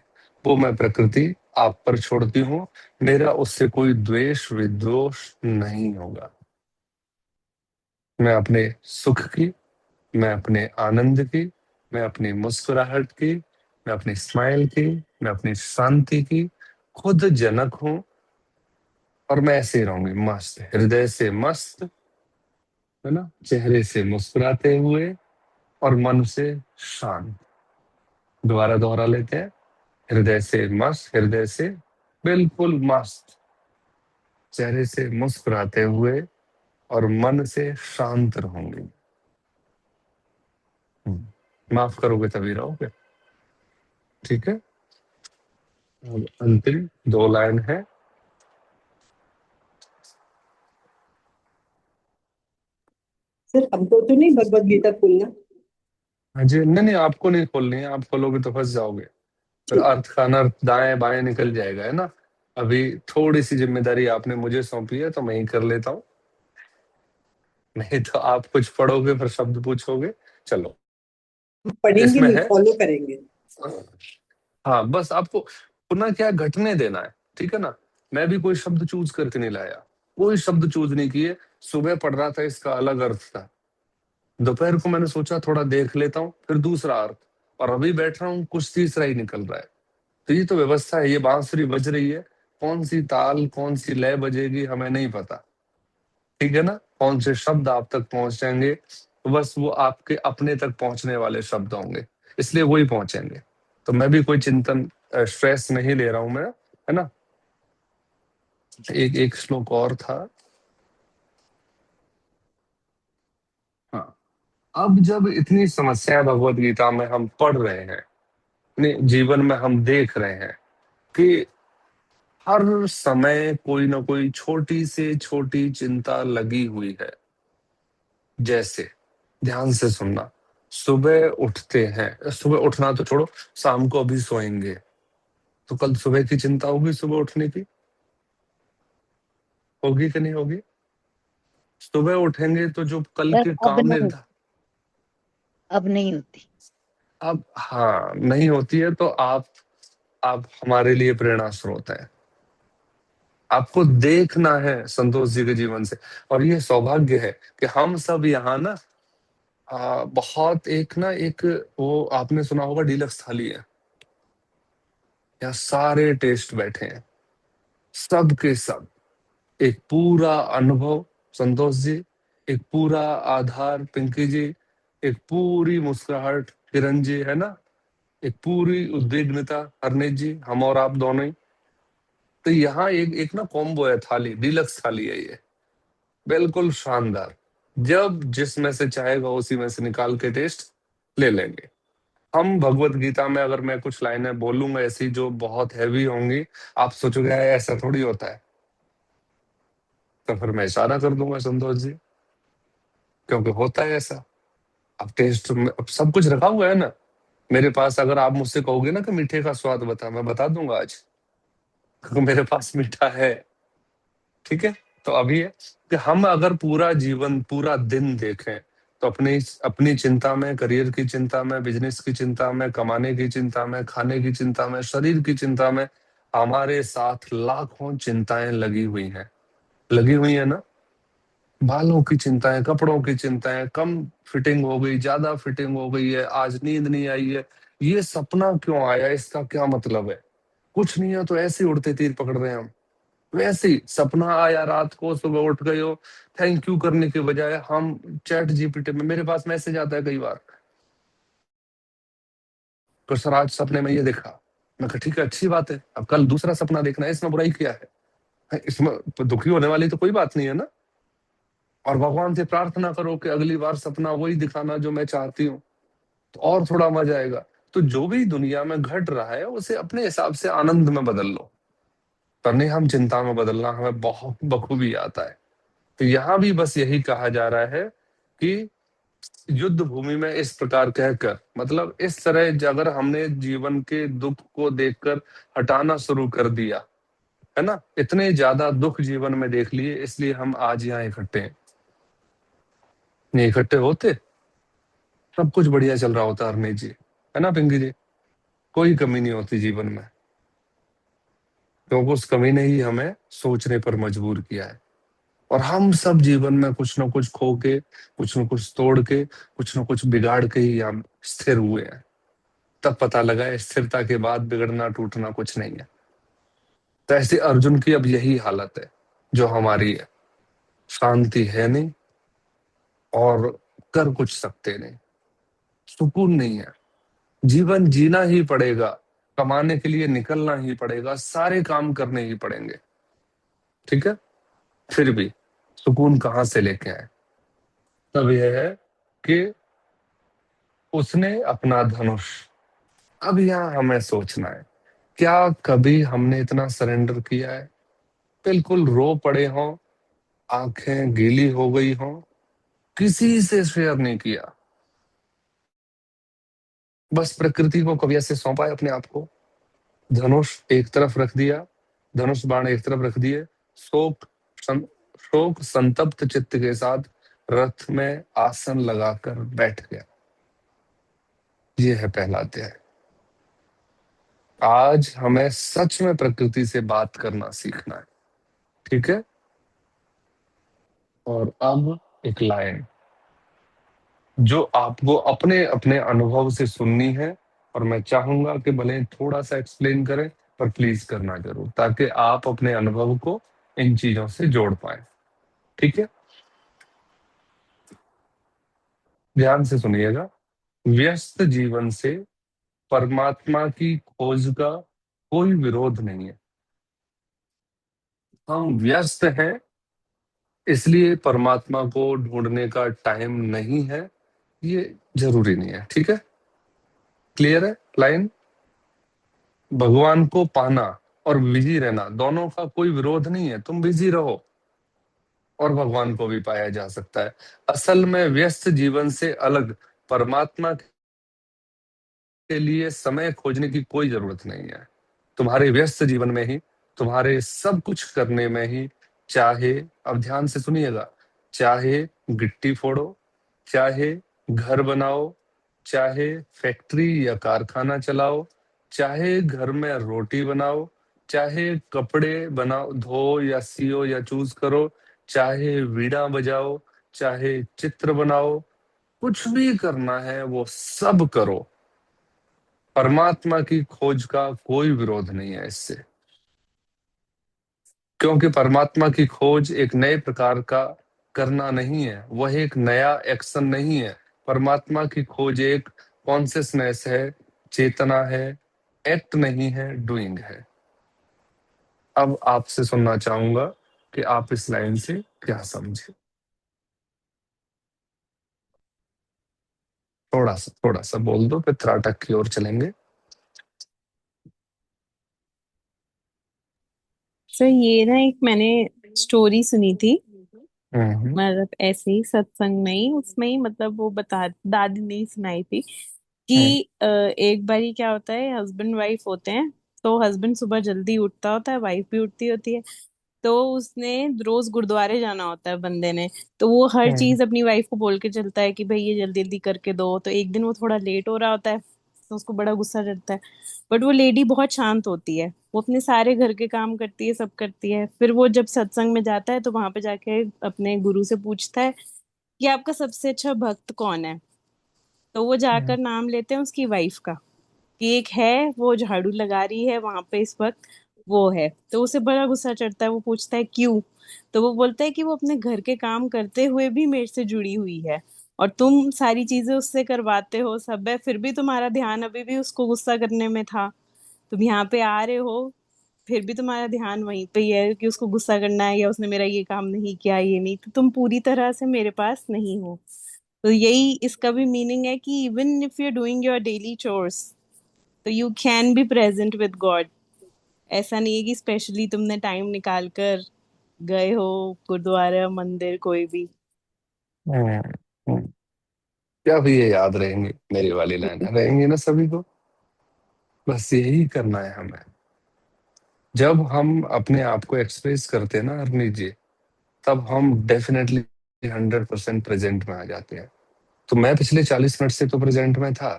वो मैं प्रकृति आप पर छोड़ती हूँ, मेरा उससे कोई द्वेष विद्वेष नहीं होगा। मैं अपने सुख की, मैं अपने आनंद की, मैं अपनी मुस्कुराहट की, मैं अपनी स्माइल की, मैं अपनी शांति की खुद जनक हूं। और मैं ऐसे ही रहूंगी, मस्त हृदय से मस्त, है ना, चेहरे से मुस्कुराते हुए और मन से शांत। दोबारा दोहरा लेते हैं, हृदय से मस्त, हृदय से बिल्कुल मस्त, चेहरे से मुस्कुराते हुए और मन से शांत रहूंगी। माफ करोगे तभी रहोगे, ठीक है। अब अंतिम 2 लाइन है। सर हमको तो नहीं भगवत गीता खोलना? हाँ जी, नहीं नहीं, आपको नहीं खोलनी है, आप खोलोगे तो फंस जाओगे, फिर ठीक। अर्थ का अनर्थ दाएं बाएं निकल जाएगा, है ना। अभी थोड़ी सी जिम्मेदारी आपने मुझे सौंपी है तो मैं ही कर लेता हूँ, नहीं तो आप कुछ पढ़ोगे फिर शब्द पूछोगे। चलो, हम पढ़ेंगे इसमें नहीं, है, फॉलो करेंगे। हाँ बस आपको पुनः क्या घटने देना है, ठीक है ना। मैं भी कोई शब्द चूज करके नहीं लाया, कोई शब्द चूज नहीं किए। सुबह पढ़ रहा था इसका अलग अर्थ था, दोपहर को मैंने सोचा थोड़ा देख लेता हूँ, फिर दूसरा अर्थ, और अभी बैठ रहा हूँ कुछ तीसरा ही निकल रहा है। तो ये तो व्यवस्था है, ये बांसुरी बज रही है, कौन सी ताल कौन सी लय बजेगी हमें नहीं पता, ठीक है ना। कौन से शब्द आप तक पहुंचेंगे, तो बस वो आपके अपने तक पहुंचने वाले शब्द होंगे, इसलिए वही पहुंचेंगे। तो मैं भी कोई चिंतन स्ट्रेस नहीं ले रहा हूं मैं, है ना। एक एक श्लोक और था। हाँ, अब जब इतनी समस्याएं भगवत गीता में हम पढ़ रहे हैं, अपने जीवन में हम देख रहे हैं कि हर समय कोई ना कोई छोटी से छोटी चिंता लगी हुई है। जैसे, ध्यान से सुनना, सुबह उठते हैं, सुबह उठना तो छोड़ो, शाम को अभी सोएंगे तो कल सुबह की चिंता होगी, सुबह उठने की होगी कि नहीं होगी। सुबह उठेंगे तो जो कल सर के अब काम नहीं, अब नहीं होती। अब हाँ नहीं होती है, तो आप हमारे लिए प्रेरणा स्रोत है। आपको देखना है संतोष जी के जीवन से, और ये सौभाग्य है कि हम सब यहाँ ना बहुत एक वो आपने सुना होगा डीलक्स थाली है, यहाँ सारे टेस्ट बैठे हैं, सब के सब, एक पूरा अनुभव संतोष जी, एक पूरा आधार पिंकी जी, एक पूरी मुस्कुराहट किरण जी, है ना। एक पूरी उद्विग्नता, हरनेश जी, हम और आप दोनों ही। तो यहाँ एक एक ना कॉम्बो है, थाली, डीलक्स थाली है ये, बिल्कुल शानदार। जब जिसमें से चाहेगा उसी में से निकाल के टेस्ट ले लेंगे। हम भगवत गीता में अगर मैं कुछ लाइनें बोलूंगा ऐसी जो बहुत हैवी होंगी, आप सोचोगे "यार, ऐसा थोड़ी होता है", तो फिर मैं इशारा कर दूंगा संतोष जी, क्योंकि होता है ऐसा। अब टेस्ट में अब सब कुछ रखा हुआ है ना मेरे पास। अगर आप मुझसे कहोगे ना कि मीठे का स्वाद बता, मैं बता दूंगा आज, क्योंकि मेरे पास मीठा है। ठीक है, तो अभी है कि हम अगर पूरा जीवन, पूरा दिन देखें, तो अपनी अपनी चिंता में, करियर की चिंता में, बिजनेस की चिंता में, कमाने की चिंता में, खाने की चिंता में, शरीर की चिंता में, हमारे साथ लाखों चिंताएं लगी हुई है ना। बालों की चिंताएं, कपड़ों की चिंताएं, कम फिटिंग हो गई, ज्यादा फिटिंग हो गई है, आज नींद नहीं आई है, ये सपना क्यों आया, इसका क्या मतलब है। कुछ नहीं है तो ऐसे ही उड़ते तीर पकड़ रहे हैं हम। वैसे ही सपना आया रात को, सुबह उठ गए हो, थैंक यू करने के बजाय हम चैट जीपीटी में, मेरे पास मैसेज आता है कई बार, तो सर आज सपने में ये देखा। मैं कहा ठीक है, अच्छी बात है, अब कल दूसरा सपना देखना है, इसमें बुराई क्या है, इसमें तो दुखी होने वाली तो कोई बात नहीं है ना। और भगवान से प्रार्थना करो कि अगली बार सपना वही दिखाना जो मैं चाहती हूँ, तो और थोड़ा मजा आएगा। तो जो भी दुनिया में घट रहा है उसे अपने हिसाब से आनंद में बदल लो, पर नहीं हम चिंता में बदलना हमें बहुत बखूबी आता है। तो यहाँ भी बस यही कहा जा रहा है कि युद्ध भूमि में इस प्रकार कहकर, मतलब इस तरह अगर हमने जीवन के दुख को देखकर हटाना शुरू कर दिया है ना, इतने ज्यादा दुख जीवन में देख लिए, इसलिए हम आज यहाँ इकट्ठे हैं। नहीं इकट्ठे होते, सब कुछ बढ़िया चल रहा होता हरनेश जी, है ना पिंकी जी, कोई कमी नहीं होती जीवन में, क्योंकि उस कमी ने ही हमें सोचने पर मजबूर किया है। और हम सब जीवन में कुछ ना कुछ खो के, कुछ ना कुछ तोड़ के, कुछ ना कुछ बिगाड़ के ही हम स्थिर हुए हैं। तब पता लगा है स्थिरता के बाद बिगड़ना टूटना कुछ नहीं है। तो ऐसे अर्जुन की अब यही हालत है जो हमारी है, शांति है नहीं और कर कुछ सकते नहीं, सुकून नहीं है। जीवन जीना ही पड़ेगा, कमाने के लिए निकलना ही पड़ेगा, सारे काम करने ही पड़ेंगे, ठीक है, फिर भी सुकून कहाँ से लेके आए। तब यह है कि उसने अपना धनुष, अब यहाँ हमें सोचना है, क्या कभी हमने इतना सरेंडर किया है, बिल्कुल रो पड़े हों, आंखें गीली हो गई हों, किसी से शेयर नहीं किया, बस प्रकृति को कभी ऐसे सौंपा है अपने आप को, धनुष एक तरफ रख दिया, धनुष बाण एक तरफ रख दिए, शोक संतप्त चित्त के साथ रथ में आसन लगाकर बैठ गया। ये है पहला अध्याय। आज हमें सच में प्रकृति से बात करना सीखना है, ठीक है। और अब एक लाइन जो आपको अपने अपने अनुभव से सुननी है, और मैं चाहूंगा कि भले थोड़ा सा एक्सप्लेन करें, पर प्लीज करना जरूर, ताकि आप अपने अनुभव को इन चीजों से जोड़ पाए, ठीक है। ध्यान से सुनिएगा। व्यस्त जीवन से परमात्मा की खोज का कोई विरोध नहीं है। हम व्यस्त हैं इसलिए परमात्मा को ढूंढने का टाइम नहीं है, ये जरूरी नहीं है, ठीक है। क्लियर है लाइन। भगवान को पाना और बिजी रहना दोनों का कोई विरोध नहीं है, तुम बिजी रहो और भगवान को भी पाया जा सकता है। असल में व्यस्त जीवन से अलग परमात्मा के लिए समय खोजने की कोई जरूरत नहीं है। तुम्हारे व्यस्त जीवन में ही, तुम्हारे सब कुछ करने में ही, चाहे, अब ध्यान से सुनिएगा, चाहे गिट्टी फोड़ो, चाहे घर बनाओ, चाहे फैक्ट्री या कारखाना चलाओ, चाहे घर में रोटी बनाओ, चाहे कपड़े बनाओ, धो या सियो या चूज करो, चाहे वीणा बजाओ, चाहे चित्र बनाओ, कुछ भी करना है वो सब करो, परमात्मा की खोज का कोई विरोध नहीं है इससे। क्योंकि परमात्मा की खोज एक नए प्रकार का करना नहीं है, वह एक नया एक्शन नहीं है। परमात्मा की खोज एक कॉन्शियसनेस है चेतना है, एक्ट नहीं है, डूइंग है। अब आपसे सुनना चाहूंगा कि आप इस लाइन से क्या समझे। थोड़ा सा बोल दो, फिर त्राटक की ओर चलेंगे। सर ये ना एक मैंने स्टोरी सुनी थी, हम्म मतलब ऐसे ही सत्संग में ही, उसमें ही मतलब वो बता, दादी ने ही सुनाई थी हम्म कि एक बारी क्या होता है, हस्बैंड वाइफ होते हैं। तो हस्बैंड सुबह जल्दी उठता होता है, वाइफ भी उठती होती है। तो उसने रोज गुरुद्वारे जाना होता है बंदे ने। तो वो हर हम्म चीज अपनी वाइफ को बोल के चलता है कि भाई ये जल्दी जल्दी करके दो। तो एक दिन वो थोड़ा लेट हो रहा होता है, तो उसको बड़ा गुस्सा चढ़ता है। बट वो लेडी बहुत शांत होती है, वो अपने सारे घर के काम करती है, सब करती है। फिर वो जब सत्संग में जाता है तो वहां पे जाके अपने गुरु से पूछता है कि आपका सबसे अच्छा भक्त कौन है। तो वो हम्म जाकर नाम लेते हैं उसकी वाइफ का, कि एक है वो झाड़ू लगा रही है वहां पे इस वक्त, वो है। तो उसे बड़ा गुस्सा चढ़ता है, वो पूछता है क्यों। तो वो बोलता है कि वो अपने घर के काम करते हुए भी मेरे से जुड़ी हुई है, और तुम सारी चीजें उससे करवाते हो, सब है, फिर भी तुम्हारा ध्यान अभी भी उसको गुस्सा करने में था। तुम यहाँ पे आ रहे हो, फिर भी तुम्हारा ध्यान वहीं पे ही है कि उसको गुस्सा करना है, या उसने मेरा ये काम नहीं किया, ये नहीं। तो तुम पूरी तरह से मेरे पास नहीं हो। तो यही इसका भी मीनिंग है कि even if you are doing your daily chores, तो you can be present with God. ऐसा नहीं है कि स्पेशली तुमने टाइम निकाल कर गए हो गुरुद्वारा, मंदिर, कोई भी। हम्म हम्म। क्या भी ये याद रहेंगी मेरी वाली लाइन, रहेंगी ना सभी को। बस यही करना है हमें। जब हम अपने आप को एक्सप्रेस करते हैं ना अरनीत जी, तब हम डेफिनेटली 100% प्रेजेंट में आ जाते हैं। तो मैं पिछले 40 मिनट से तो प्रेजेंट में था,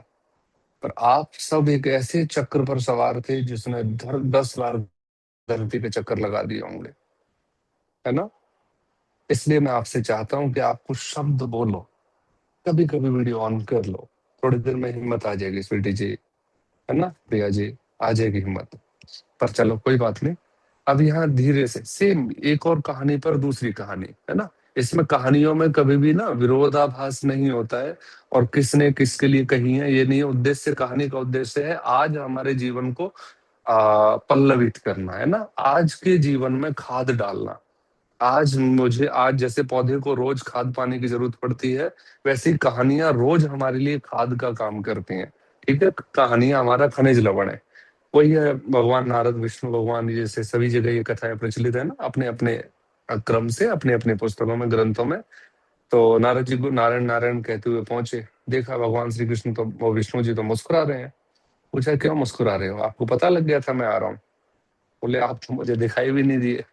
पर आप सब एक ऐसे चक्र पर सवार थे जिसने 10 बार धरती पे चक्कर लगा दिए होंगे, है ना। इसलिए मैं आपसे चाहता हूं कि आप कुछ शब्द बोलो, कभी कभी वीडियो ऑन कर लो, थोड़ी देर में हिम्मत आ जाएगी स्वीटी जी, है ना प्रिया जी, आ जाएगी हिम्मत। पर चलो कोई बात नहीं। अब यहाँ धीरे से सेम एक और कहानी पर दूसरी कहानी, है ना। इसमें कहानियों में कभी भी ना विरोधाभास नहीं होता है, और किसने किसके लिए कही है ये नहीं। उद्देश्य, कहानी का उद्देश्य है आज हमारे जीवन को पल्लवित करना, है ना। आज के जीवन में खाद डालना। आज जैसे पौधे को रोज खाद पानी की जरूरत पड़ती है, वैसी कहानियां रोज हमारे लिए खाद का काम करती हैं। ठीक है, कहानियां हमारा खनिज लवण है। वही है, भगवान नारद, विष्णु भगवान, जैसे सभी जगह ये कथाएं प्रचलित है ना, अपने अपने क्रम से, अपने अपने पुस्तकों में, ग्रंथों में। तो नारद जी को नारायण नारायण कहते हुए पहुंचे, देखा भगवान श्री कृष्ण तो, वो विष्णु जी तो मुस्कुरा रहे हैं। पूछा क्यों मुस्कुरा रहे हो, आपको पता लग गया था मैं आ रहा हूँ। बोले आप तो मुझे दिखाई भी नहीं दिए।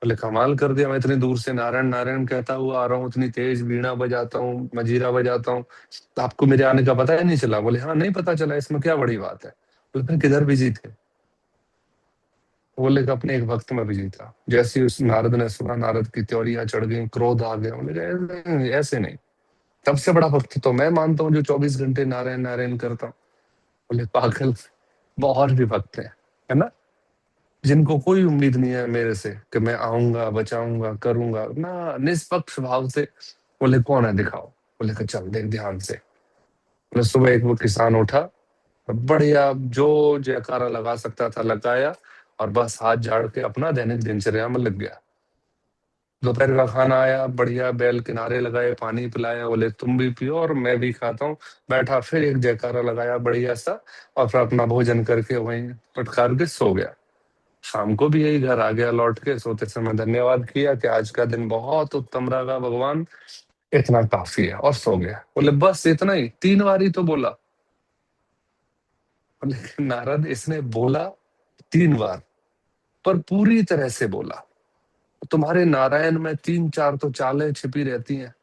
बोले कमाल कर दिया, मैं इतनी दूर से नारायण नारायण कहता हुआ आ रहा हूँ, इतनी तेज वीणा बजाता हूँ, मजीरा बजाता हूँ, तो आपको मेरे आने का पता ही नहीं चला। बोले हाँ, नहीं पता चला, इसमें क्या बड़ी बात है। बोले फिर किधर बिजी थे। बोले कि अपने एक भक्त में बिजी था। जैसे ही उस नारद ने सुना, नारद की त्योरियां चढ़ गई, क्रोध आ गया। बोले ऐसे नहीं, तब से बड़ा भक्त तो मैं मानता हूँ जो 24 घंटे नारायण नारायण करता हूँ। बोले पागल, बहुत भी भक्त है ना, जिनको कोई उम्मीद नहीं है मेरे से कि मैं आऊंगा, बचाऊंगा, करूंगा ना, निष्पक्ष भाव से। बोले कौन है दिखाओ। बोले कि चल देख ध्यान से। बोले सुबह एक वो किसान उठा, बढ़िया जो जयकारा लगा सकता था लगाया, और बस हाथ झाड़ के अपना दैनिक दिनचर्या में लग गया। दोपहर का खाना आया, बढ़िया बैल किनारे लगाए, पानी पिलाया, बोले तुम भी पियो और मैं भी खाता हूँ। बैठा, फिर एक जयकारा लगाया बढ़िया सा, और फिर अपना भोजन करके वहीं पटकार के सो गया। शाम को भी यही घर आ गया, लौट के सोते समय धन्यवाद किया कि आज का दिन बहुत उत्तम रहा भगवान, इतना काफी है, और सो गया। बोले बस इतना ही, 3 बार ही तो बोला। बोले नारद, इसने बोला 3 बार, पर पूरी तरह से बोला। तुम्हारे नारायण में 3-4 तो चालें छिपी रहती हैं,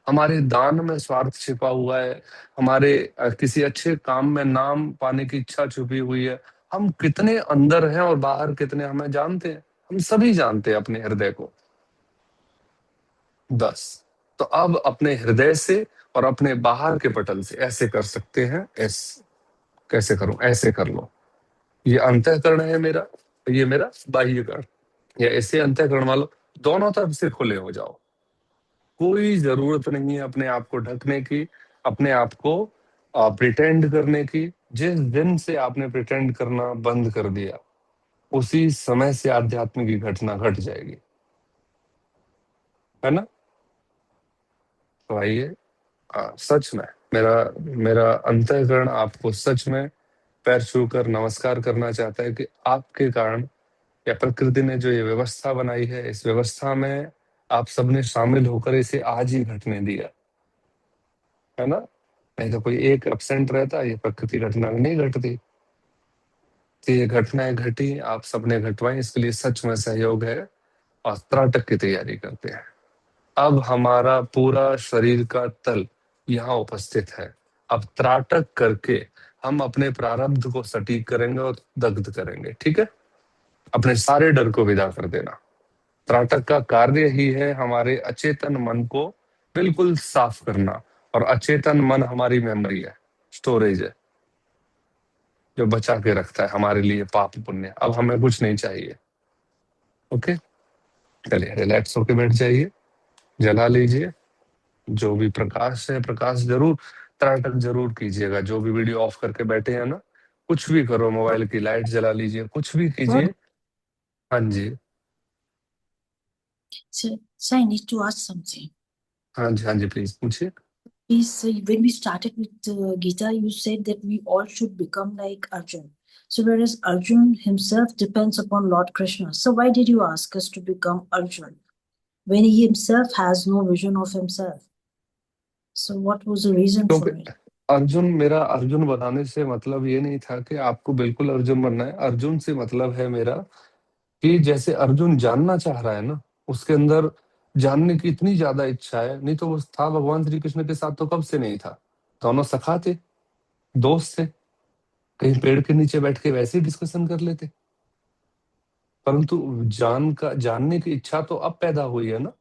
हमारे दान में स्वार्थ छिपा हुआ है, हमारे किसी अच्छे काम में नाम पाने की इच्छा छुपी हुई है। हम कितने अंदर हैं और बाहर कितने, हमें जानते हैं, हम सभी जानते हैं अपने हृदय को। बस, तो अब अपने हृदय से और अपने बाहर के पटल से ऐसे कर सकते हैं। कैसे करूं, ऐसे कर लो। ये अंतःकरण है मेरा, ये मेरा बाह्यकरण, या ऐसे अंतःकरण वालों, दोनों तरफ से खुले हो जाओ। कोई जरूरत नहीं है अपने आप को ढकने की, अपने आप को प्रिटेंड करने की, जिस दिन से आपने प्रिटेंड करना बंद कर दिया उसी समय से आध्यात्म की घटना घट जाएगी, है ना। तो आइए, सच में मेरा मेरा अंतःकरण आपको सच में पैर छूकर नमस्कार करना चाहता है कि आपके कारण या प्रकृति ने जो ये व्यवस्था बनाई है, इस व्यवस्था में आप सबने शामिल होकर इसे आज ही घटने दिया, है ना। नहीं तो कोई एक एब्सेंट रहता, ये प्रकृति घटना नहीं घटती। तो ये घटनाएं घटी, आप सबने घटवाई, इसके लिए सच में सहयोग है और त्राटक की तैयारी करते हैं। अब हमारा पूरा शरीर का तल यहाँ उपस्थित है। अब त्राटक करके हम अपने प्रारब्ध को सटीक करेंगे और दग्ध करेंगे, ठीक है। अपने सारे डर को विदा कर देना। त्राटक का कार्य ही है हमारे अचेतन मन को बिल्कुल साफ करना, और अचेतन मन हमारी मेमोरी है, स्टोरेज है, जो बचा के रखता है हमारे लिए पाप पुण्य। अब हमें कुछ नहीं चाहिए। ओके, चलिए रिलैक्स होके बैठ जाइए, जला लीजिए। जो भी प्रकाश है, प्रकाश जरूर, त्राटक जरूर कीजिएगा। जो भी वीडियो ऑफ करके बैठे हैं ना, कुछ भी करो, मोबाइल की लाइट जला लीजिए, कुछ भी कीजिए। हाँ जी, So I need to ask something. हाँ जी, हाँ जी, प्लीज पूछिए। Please, when we started with Gita, you said that we all should become like Arjun. So whereas Arjun himself depends upon Lord Krishna, so why did you ask us to become Arjun when he himself has no vision of himself? So what was the reason for क्योंकि it? Arjun, मेरा अर्जुन बनाने से मतलब ये नहीं था कि आपको बिल्कुल अर्जुन बनना है। अर्जुन से मतलब है मेरा कि जैसे अर्जुन जानना चाह रहा है ना, उसके अंदर जानने की इतनी ज्यादा इच्छा है। नहीं तो वो था भगवान श्री कृष्ण के साथ तो कब से नहीं था। दोनों सखा थे, दोस्त थे, कहीं पेड़ के नीचे बैठ के वैसे ही डिस्कशन कर लेते। परंतु जानने की इच्छा तो अब पैदा हुई है ना,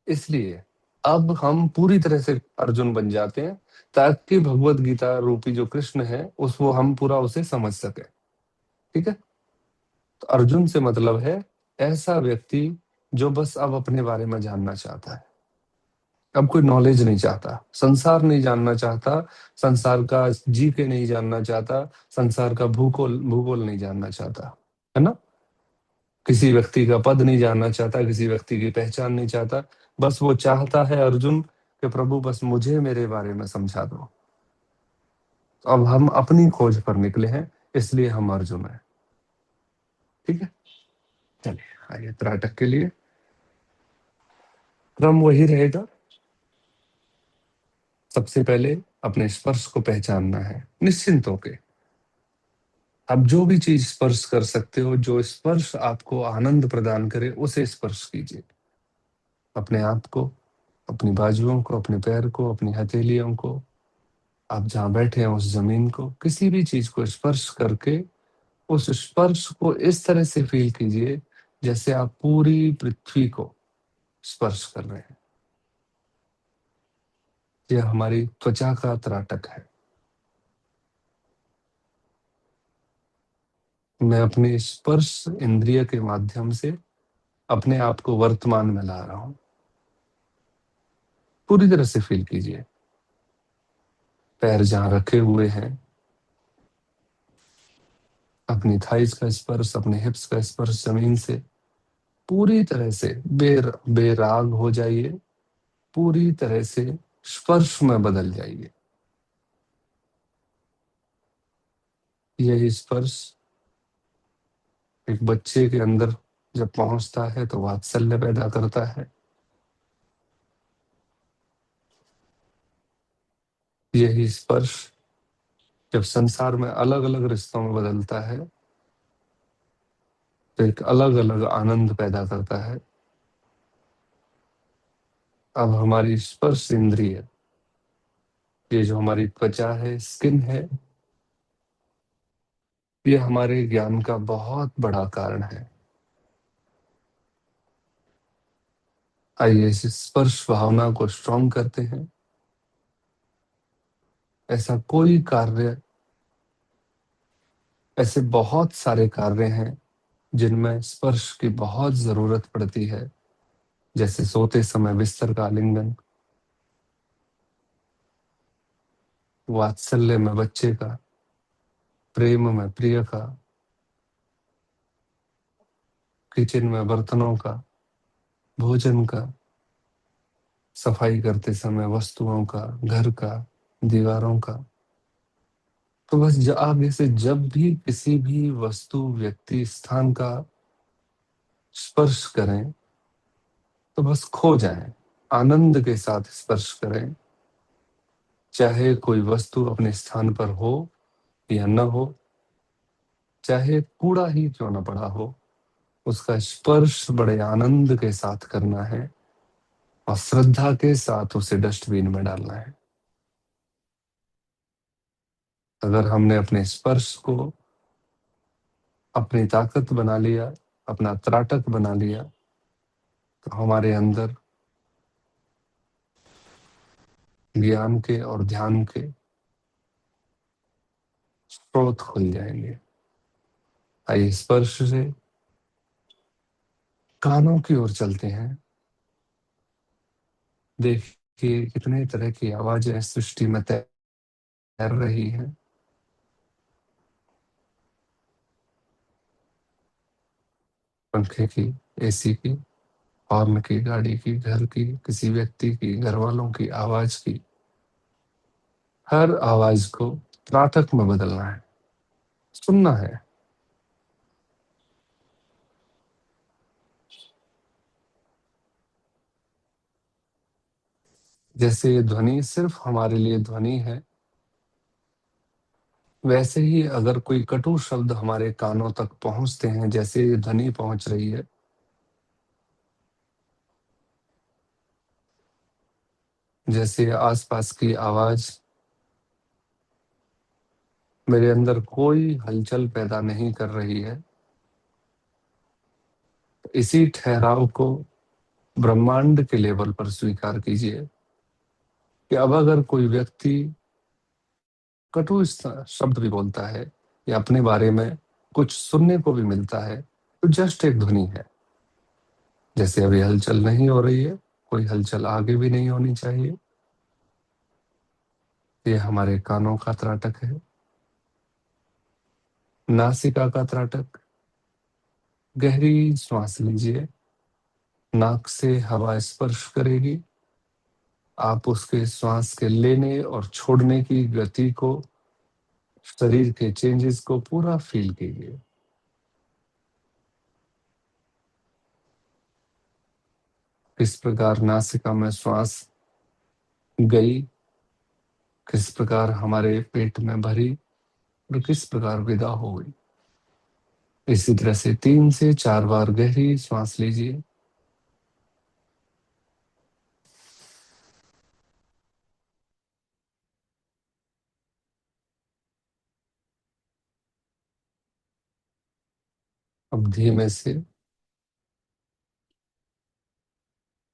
इसलिए अब हम पूरी तरह से अर्जुन बन जाते हैं, ताकि भगवत गीता रूपी जो कृष्ण है उस वो हम पूरा उसे समझ सके, ठीक है। तो अर्जुन से मतलब है ऐसा व्यक्ति जो बस अब अपने बारे में जानना चाहता है, अब कोई नॉलेज नहीं चाहता, संसार नहीं जानना चाहता, संसार का जी के नहीं जानना चाहता, संसार का भूगोल भूगोल नहीं जानना चाहता, है ना। किसी व्यक्ति का पद नहीं जानना चाहता, किसी व्यक्ति की पहचान नहीं चाहता। बस वो चाहता है अर्जुन कि प्रभु बस मुझे मेरे बारे में समझा दो। तो अब हम अपनी खोज पर निकले हैं, इसलिए हम अर्जुन हैं, ठीक है। चलिए आइए, त्राटक के लिए क्रम वही रहेगा। सबसे पहले अपने स्पर्श को पहचानना है, निश्चिंत होके। आप जो भी चीज स्पर्श कर सकते हो, जो स्पर्श आपको आनंद प्रदान करे, उसे स्पर्श कीजिए। अपने आप को, अपनी बाजुओं को, अपने पैर को, अपनी हथेलियों को, आप जहां बैठे हैं उस जमीन को, किसी भी चीज को स्पर्श करके उस स्पर्श को इस तरह से फील कीजिए जैसे आप पूरी पृथ्वी को स्पर्श कर रहे हैं। यह हमारी त्वचा का त्राटक है। मैं अपने स्पर्श इंद्रिय के माध्यम से अपने आप को वर्तमान में ला रहा हूं। पूरी तरह से फील कीजिए। पैर जहां रखे हुए हैं, अपनी थाइस का स्पर्श, अपने हिप्स का स्पर्श जमीन से पूरी तरह से बेराग हो जाइए, पूरी तरह से स्पर्श में बदल जाइए। यह स्पर्श एक बच्चे के अंदर जब पहुंचता है तो वात्सल्य पैदा करता है। यही स्पर्श जब संसार में अलग अलग रिश्तों में बदलता है तो एक अलग अलग आनंद पैदा करता है। अब हमारी स्पर्श इंद्रिय, ये जो हमारी त्वचा है, स्किन है, ये हमारे ज्ञान का बहुत बड़ा कारण है। आइए इस स्पर्श भावना को स्ट्रॉन्ग करते हैं। ऐसा कोई कार्य, ऐसे बहुत सारे कार्य हैं जिनमें स्पर्श की बहुत जरूरत पड़ती है, जैसे सोते समय बिस्तर का आलिंगन, वात्सल्य में बच्चे का, प्रेम में प्रिय का, किचन में बर्तनों का, भोजन का, सफाई करते समय वस्तुओं का, घर का, दीवारों का। तो बस आगे से जब भी किसी भी वस्तु, व्यक्ति, स्थान का स्पर्श करें तो बस खो जाएं, आनंद के साथ स्पर्श करें। चाहे कोई वस्तु अपने स्थान पर हो या न हो, चाहे कूड़ा ही क्यों न पड़ा हो, उसका स्पर्श बड़े आनंद के साथ करना है और श्रद्धा के साथ उसे डस्टबिन में डालना है। अगर हमने अपने स्पर्श को अपनी ताकत बना लिया, अपना त्राटक बना लिया, तो हमारे अंदर ज्ञान के और ध्यान के स्रोत खुल जाएंगे। आइए स्पर्श से कानों की ओर चलते हैं। देखिए कितने तरह की आवाजें सृष्टि में तैर रही हैं। पंखे की, एसी की, हॉर्न की, गाड़ी की, घर की, किसी व्यक्ति की, घर वालों की आवाज की। हर आवाज को त्राटक में बदलना है, सुनना है। जैसे ये ध्वनि सिर्फ हमारे लिए ध्वनि है, वैसे ही अगर कोई कटु शब्द हमारे कानों तक पहुंचते हैं, जैसे ये ध्वनि पहुंच रही है, जैसे आसपास की आवाज मेरे अंदर कोई हलचल पैदा नहीं कर रही है, इसी ठहराव को ब्रह्मांड के लेवल पर स्वीकार कीजिए कि अब अगर कोई व्यक्ति कटु शब्द भी बोलता है या अपने बारे में कुछ सुनने को भी मिलता है, तो जस्ट एक ध्वनि है। जैसे अभी हलचल नहीं हो रही है, कोई हलचल आगे भी नहीं होनी चाहिए। ये हमारे कानों का त्राटक है, नासिका का त्राटक। गहरी श्वास लीजिए, नाक से हवा स्पर्श करेगी, आप उसके श्वास के लेने और छोड़ने की गति को, शरीर के चेंजेस को पूरा फील कीजिए। किस प्रकार नासिका में श्वास गई, किस प्रकार हमारे पेट में भरी और किस प्रकार विदा हो गई। इसी तरह से 3 से 4 बार गहरी श्वास लीजिए। अब धीमे से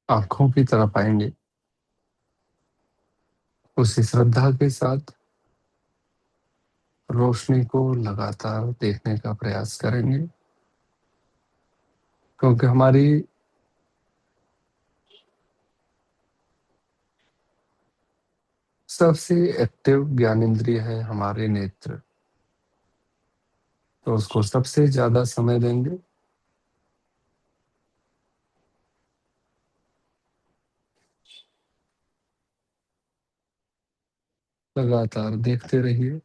आंखों की तरफ आएंगे, उसी श्रद्धा के साथ रोशनी को लगातार देखने का प्रयास करेंगे, क्योंकि हमारी सबसे एक्टिव ज्ञानेंद्रिय है हमारे नेत्र, तो उसको सबसे ज्यादा समय देंगे। लगातार देखते रहिए।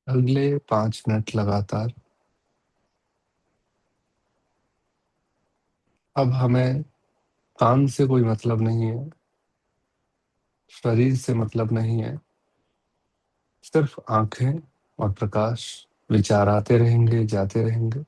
अगले 5 मिनट लगातार। अब हमें कान से कोई मतलब नहीं है, शरीर से मतलब नहीं है, सिर्फ आंखें और प्रकाश। विचार आते रहेंगे, जाते रहेंगे।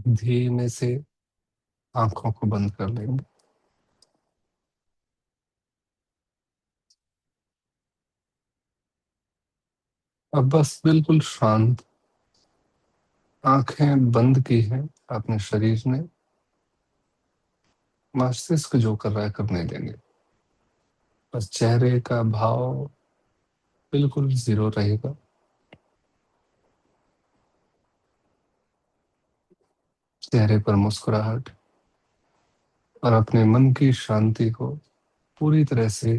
धीमे से आंखों को बंद कर लेंगे। अब बस बिल्कुल शांत आंखें बंद की हैं अपने शरीर ने, मस्तिष्क जो कर रहा है करने देंगे। बस चेहरे का भाव बिल्कुल जीरो रहेगा। चेहरे पर मुस्कुराहट और अपने मन की शांति को पूरी तरह से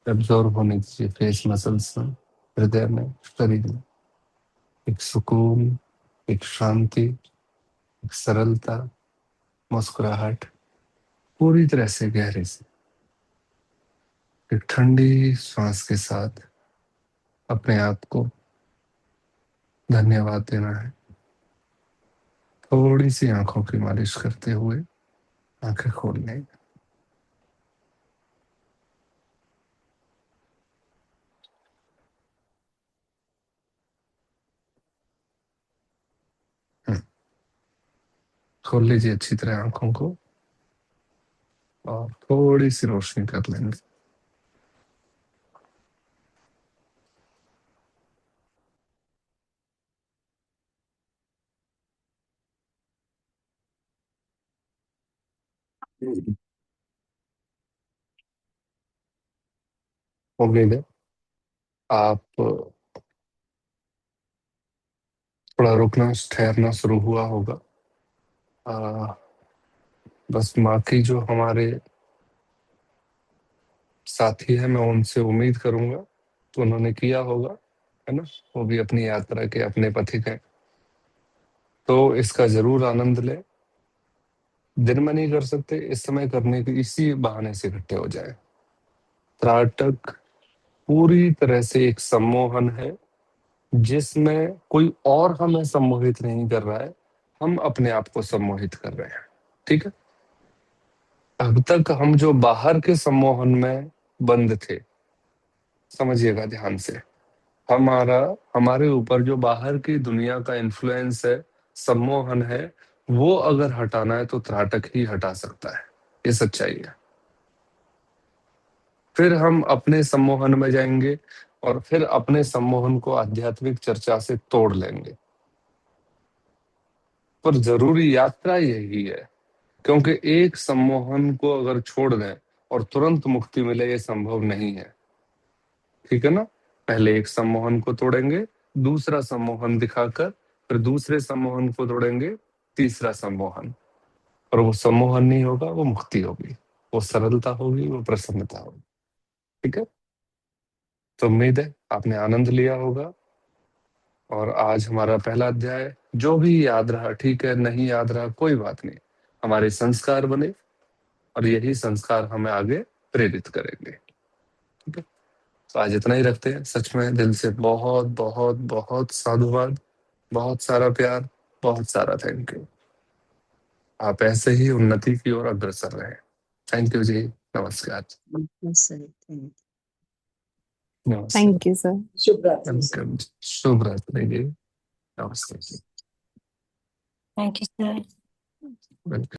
एब्जॉर्ब होने दीजिए फेस मसल्स में, हृदय में, शरीर में। एक सुकून, एक शांति, एक सरलता, मुस्कुराहट पूरी तरह से गहरे से एक ठंडी सांस के साथ अपने आप को धन्यवाद देना है। थोड़ी सी आंखों की मालिश करते हुए आंखें खोल लें। खोल लीजिए अच्छी तरह आंखों को और थोड़ी सी रोशनी कर लेंगे। उम्मीद है आप थोड़ा रुकना ठहरना शुरू हुआ होगा। बस बाकी जो हमारे साथी हैं मैं उनसे उम्मीद करूंगा तो उन्होंने किया होगा, है ना। वो भी अपनी यात्रा के अपने पथिक हैं, तो इसका जरूर आनंद लें। दिन में नहीं कर सकते, इस समय करने के इसी बहाने से इकट्ठे हो जाए। त्राटक पूरी तरह से एक सम्मोहन है जिसमें कोई और हमें सम्मोहित नहीं कर रहा है, हम अपने आप को सम्मोहित कर रहे हैं। ठीक है, अब तक हम जो बाहर के सम्मोहन में बंद थे, समझिएगा ध्यान से, हमारे ऊपर जो बाहर की दुनिया का इन्फ्लुएंस है, सम्मोहन है, वो अगर हटाना है तो त्राटक ही हटा सकता है। ये सच्चाई है। फिर हम अपने सम्मोहन में जाएंगे और फिर अपने सम्मोहन को आध्यात्मिक चर्चा से तोड़ लेंगे। पर जरूरी यात्रा यही है, क्योंकि एक सम्मोहन को अगर छोड़ दें और तुरंत मुक्ति मिले, ये संभव नहीं है। ठीक है ना। पहले एक सम्मोहन को तोड़ेंगे, दूसरा सम्मोहन दिखाकर, फिर दूसरे सम्मोहन को तोड़ेंगे, तीसरा सम्मोहन। और वो सम्मोहन नहीं होगा, वो मुक्ति होगी, वो सरलता होगी, वो प्रसन्नता होगी। ठीक है, तो उम्मीद है आपने आनंद लिया होगा। और आज हमारा पहला अध्याय जो भी याद रहा ठीक है, नहीं याद रहा कोई बात नहीं, हमारे संस्कार बने और यही संस्कार हमें आगे प्रेरित करेंगे। ठीक है, तो आज इतना ही रखते हैं। सच में दिल से बहुत बहुत बहुत साधुवाद, बहुत सारा प्यार, बहुत सारा थैंक यू। आप ऐसे ही उन्नति की ओर अग्रसर रहे। थैंक यू जी, नमस्कार। नमस्कार, थैंक यू सर। शुभ रात्रि। वेलकम, शुभ रात्रि जी, नमस्कार। Thank you, sir. वेलकम।